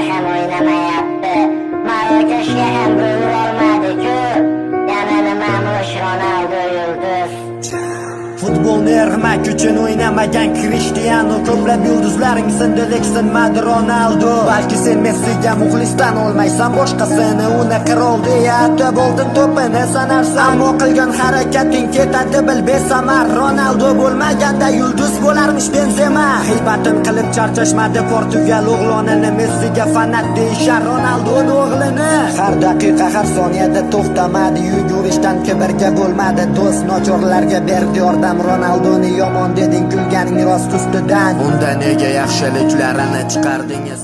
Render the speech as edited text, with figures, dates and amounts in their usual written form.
ham o'ynamayapti. Marokashga ham bo'la olmadi-ku. Yana nima mush Ronaldo yulduz. Futbolni ermak uchun o'ynamagan Cristiano, ko'plab yulduzlaring sindi lekin sinmadi Ronaldo. Balki sen Messiga muxlisdan olmaysan, boshqasini uni qirol deya atab oldin to'pini sanarsan. Ammo qilgan harakating ketadi bil besamar. Ronaldo bo'lmaganda yulduz bo'larmish Benzema. G'iybatin qilib charchashmadi Portugal o'g'lonini, Messiga fanat deyishar Ronaldoning o'g'lini. Har daqiqa har soniyada to'xtamadi, yugurishdan kibrga bo'lmadi do'st. Nochorlarga berdi yordam. Ronaldoni yomon deding, kulganing rost ustidan. Unda nega yaxshiliklarini chiqardingiz?